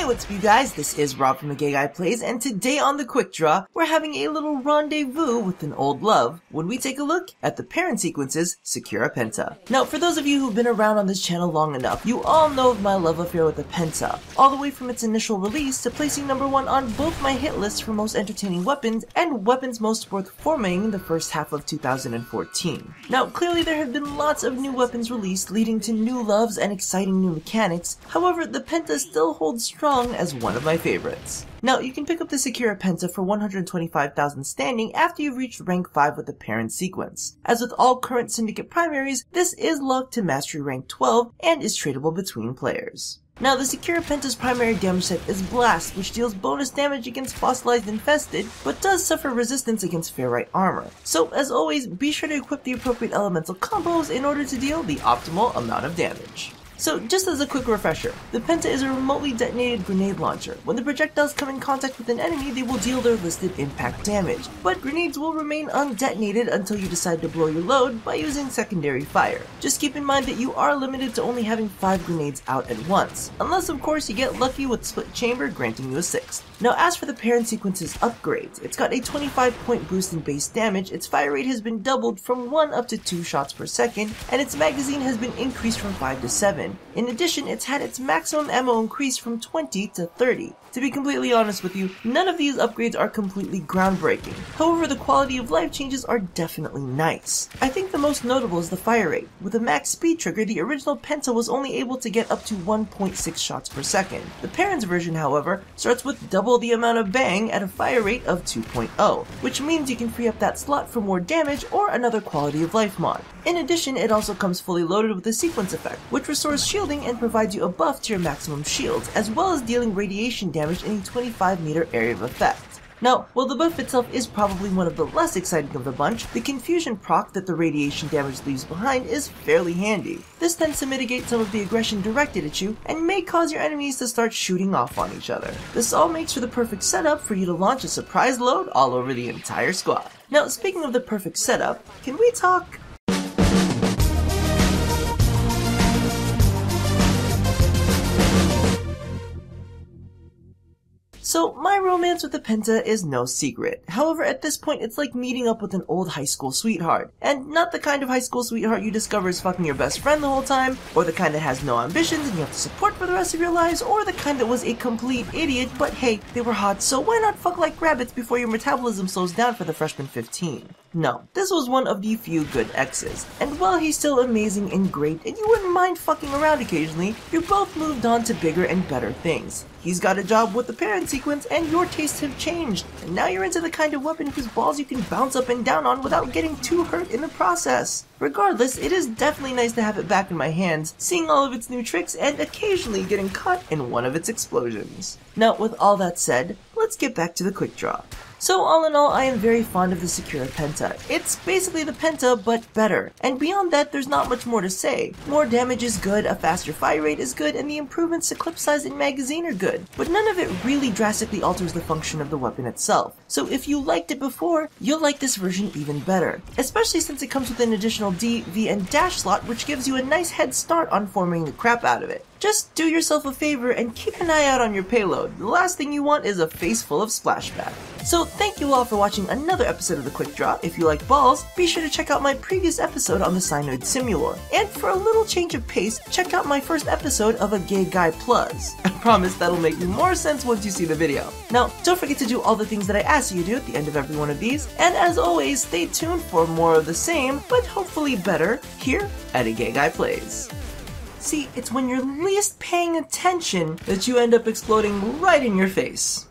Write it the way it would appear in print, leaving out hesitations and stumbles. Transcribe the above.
Hey, what's up you guys? This is Rob from The Gay Guy Plays, and today on The Quick Draw, we're having a little rendezvous with an old love when we take a look at the Parent Sequence's Secura Penta. Now, for those of you who've been around on this channel long enough, you all know of my love affair with the Penta, all the way from its initial release to placing #1 on both my hit lists for most entertaining weapons and weapons most worth forming in the first half of 2014. Now, clearly there have been lots of new weapons released leading to new loves and exciting new mechanics. However, the Penta still holds strong as one of my favorites. Now, you can pick up the Secura Penta for 125,000 standing after you've reached rank 5 with the Parent Sequence. As with all current Syndicate primaries, this is locked to Mastery rank 12 and is tradable between players. Now, the Secura Penta's primary damage set is Blast, which deals bonus damage against Fossilized Infested, but does suffer resistance against Ferrite armor. So, as always, be sure to equip the appropriate elemental combos in order to deal the optimal amount of damage. So, just as a quick refresher, the Penta is a remotely detonated grenade launcher. When the projectiles come in contact with an enemy, they will deal their listed impact damage, but grenades will remain undetonated until you decide to blow your load by using secondary fire. Just keep in mind that you are limited to only having 5 grenades out at once, unless of course you get lucky with Split Chamber granting you a 6th. Now, as for the Parent Sequence's upgrades, it's got a 25-point boost in base damage, its fire rate has been doubled from 1 up to 2 shots per second, and its magazine has been increased from 5 to 7. In addition, it's had its maximum ammo increased from 20 to 30. To be completely honest with you, none of these upgrades are completely groundbreaking. However, the quality of life changes are definitely nice. I think the most notable is the fire rate. With a max speed trigger, the original Penta was only able to get up to 1.6 shots per second. The Parent's version, however, starts with double the amount of bang at a fire rate of 2.0, which means you can free up that slot for more damage or another quality of life mod. In addition, it also comes fully loaded with the Sequence effect, which restores shielding and provides you a buff to your maximum shields, as well as dealing radiation damage in a 25-meter area of effect. Now, while the buff itself is probably one of the less exciting of the bunch, the confusion proc that the radiation damage leaves behind is fairly handy. This tends to mitigate some of the aggression directed at you and may cause your enemies to start shooting off on each other. This all makes for the perfect setup for you to launch a surprise load all over the entire squad. Now, speaking of the perfect setup, can we talk? So, my romance with the Penta is no secret. However, at this point, it's like meeting up with an old high school sweetheart. And not the kind of high school sweetheart you discover is fucking your best friend the whole time, or the kind that has no ambitions and you have to support for the rest of your lives, or the kind that was a complete idiot, but hey, they were hot, so why not fuck like rabbits before your metabolism slows down for the freshman 15? No, this was one of the few good exes. And while he's still amazing and great, and you wouldn't mind fucking around occasionally, you both moved on to bigger and better things. He's got a job with the Parent Sequence, and your tastes have changed, and now you're into the kind of weapon whose balls you can bounce up and down on without getting too hurt in the process. Regardless, it is definitely nice to have it back in my hands, seeing all of its new tricks and occasionally getting caught in one of its explosions. Now, with all that said, let's get back to the quick draw. So all in all, I am very fond of the Secura Penta. It's basically the Penta, but better. And beyond that, there's not much more to say. More damage is good, a faster fire rate is good, and the improvements to clip size and magazine are good. But none of it really drastically alters the function of the weapon itself. So if you liked it before, you'll like this version even better. Especially since it comes with an additional D, V, and dash slot, which gives you a nice head start on forming the crap out of it. Just do yourself a favor and keep an eye out on your payload. The last thing you want is a face full of splashback. So thank you all for watching another episode of The Quick Draw. If you like balls, be sure to check out my previous episode on the Cyanoid Simulor. And for a little change of pace, check out my first episode of A Gay Guy Plus. I promise that'll make more sense once you see the video. Now, don't forget to do all the things that I ask you to do at the end of every one of these. And as always, stay tuned for more of the same, but hopefully better, here at A Gay Guy Plays. See, it's when you're least paying attention that you end up exploding right in your face.